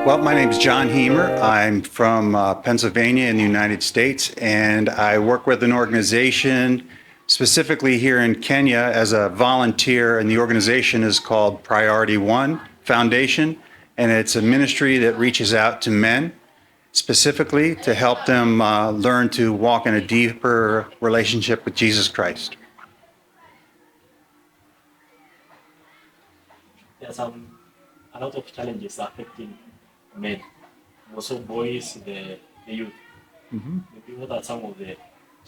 Well, my name is John Heemer. I'm from Pennsylvania in the United States, and I work with an organization specifically here in Kenya as a volunteer, and the organization is called Priority One Foundation, and it's a ministry that reaches out to men specifically to help them learn to walk in a deeper relationship with Jesus Christ. There are a lot of challenges affecting men, also boys, the youth. Maybe what are some of the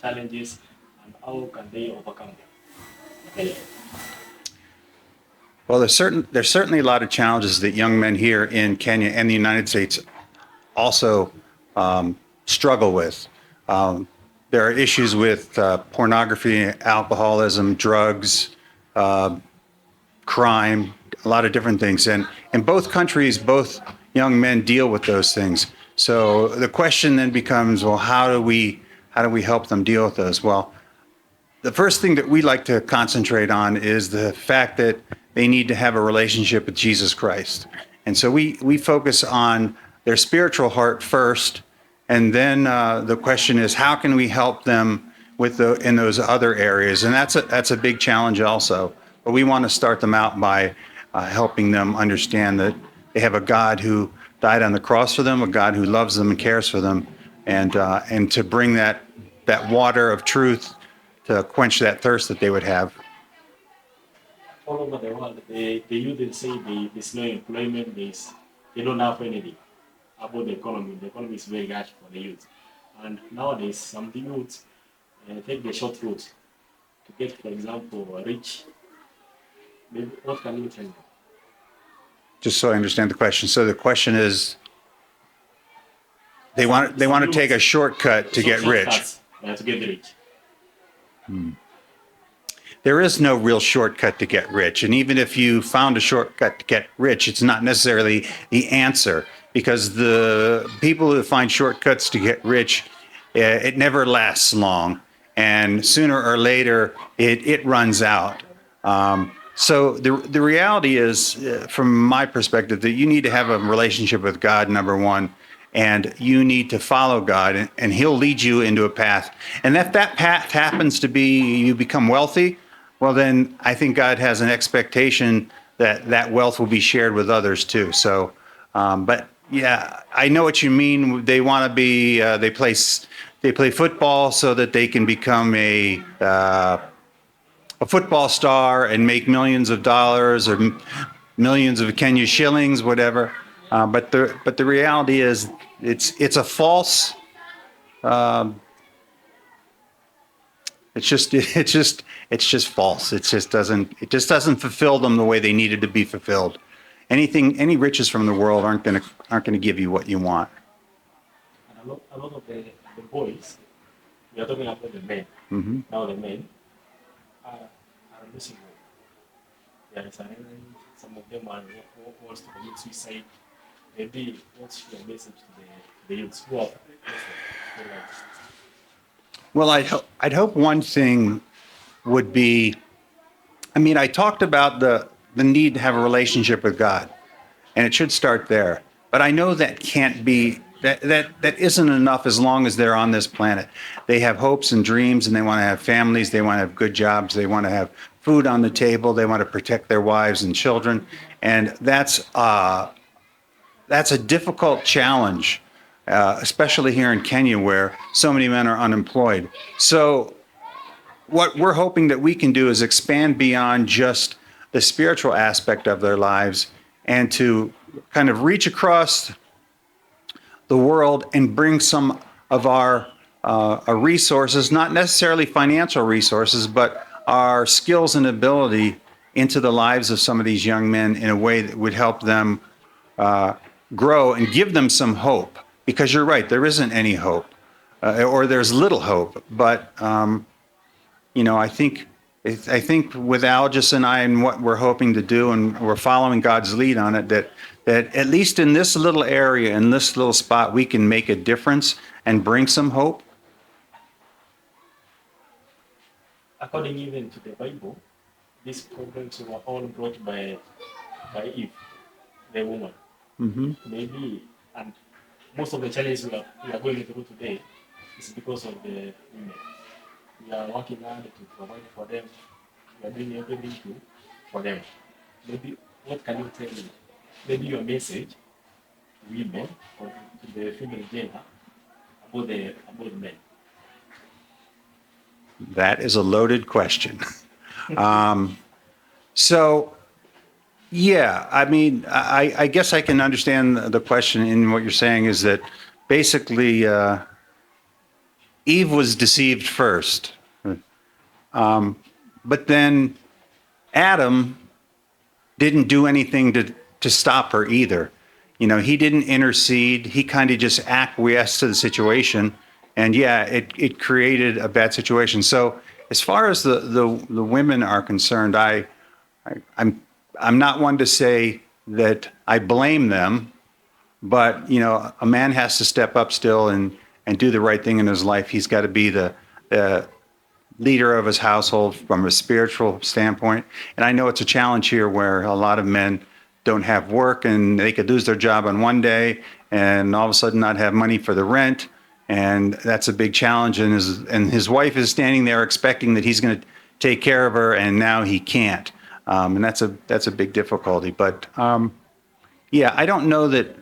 challenges and how can they overcome them? Well, there's certainly a lot of challenges that young men here in Kenya and the United States also struggle with. There are issues with pornography, alcoholism, drugs, crime, a lot of different things. And in both countries, both young men deal with those things. So the question then becomes, well, how do we help them deal with those? Well, the first thing that we like to concentrate on is the fact that they need to have a relationship with Jesus Christ. And so we focus on their spiritual heart first, and then the question is, how can we help them in those other areas? And that's a big challenge also. But we want to start them out by helping them understand that they have a God who died on the cross for them, a God who loves them and cares for them, and to bring that water of truth to quench that thirst that they would have. All over the world, the youth they say there's no employment, they don't have anything about the economy. The economy is very harsh for the youth. And nowadays, some youths take the short route to get, for example, rich. Maybe, what can you tell them? Just so I understand the question. So the question is, they want to take a shortcut to get rich. To get rich. There is no real shortcut to get rich. And even if you found a shortcut to get rich, it's not necessarily the answer, because the people who find shortcuts to get rich, it never lasts long. And sooner or later, it runs out. So the reality is, from my perspective, that you need to have a relationship with God, number one, and you need to follow God, and He'll lead you into a path. And if that path happens to be you become wealthy, well, then I think God has an expectation that that wealth will be shared with others too. So, but yeah, I know what you mean. They want to be, they play football so that they can become a football star and make millions of dollars or millions of Kenya shillings, whatever. But the reality is, it's a false. It's just false. It just doesn't fulfill them the way they needed to be fulfilled. Any riches from the world aren't going to give you what you want. And a lot of the boys, we are talking about the men. Mm-hmm. Now the men are losing hope. There is some of them are wants to commit suicide. Maybe what's your message to the youths who are Well, I'd hope one thing would be, I mean, I talked about the need to have a relationship with God, and it should start there. But I know that can't be, that isn't enough as long as they're on this planet. They have hopes and dreams, and they want to have families, they want to have good jobs, they want to have food on the table, they want to protect their wives and children, and that's a difficult challenge, especially here in Kenya, where so many men are unemployed. So what we're hoping that we can do is expand beyond just the spiritual aspect of their lives, and to kind of reach across the world and bring some of our resources, not necessarily financial resources, but our skills and ability into the lives of some of these young men in a way that would help them grow and give them some hope. Because you're right, there isn't any hope, or there's little hope. But I think with Algis and I and what we're hoping to do, and we're following God's lead on it, that at least in this little area, in this little spot, we can make a difference and bring some hope. according even to the Bible, these problems were all brought by Eve, the woman. maybe, and most of the challenges we are going through today is because of the women. We are working hard to provide for them. We are doing everything for them. Maybe what can you tell me? Maybe your message to women or to the female gender about men. That is a loaded question. So, yeah, I mean, I guess I can understand the question in what you're saying is that basically Eve was deceived first, but then Adam didn't do anything to stop her either. You know, he didn't intercede. He kind of just acquiesced to the situation, and yeah, it created a bad situation. So as far as the women are concerned, I'm I'm not one to say that I blame them, but you know, a man has to step up still and do the right thing in his life. He's got to be the leader of his household from a spiritual standpoint. And I know it's a challenge here where a lot of men don't have work and they could lose their job on one day and all of a sudden not have money for the rent. And that's a big challenge. And his wife is standing there expecting that he's going to take care of her, and now he can't. And that's a big difficulty. But yeah, I don't know that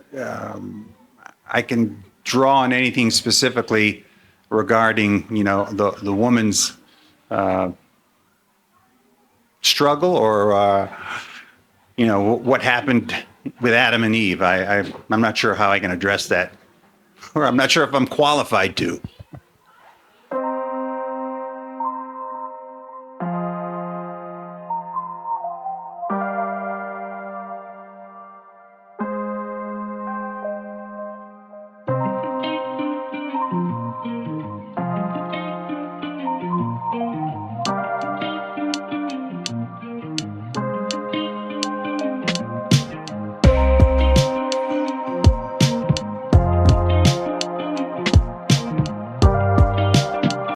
I can draw on anything specifically regarding, you know, the woman's struggle or you know, what happened with Adam and Eve. I'm not sure how I can address that, or I'm not sure if I'm qualified to.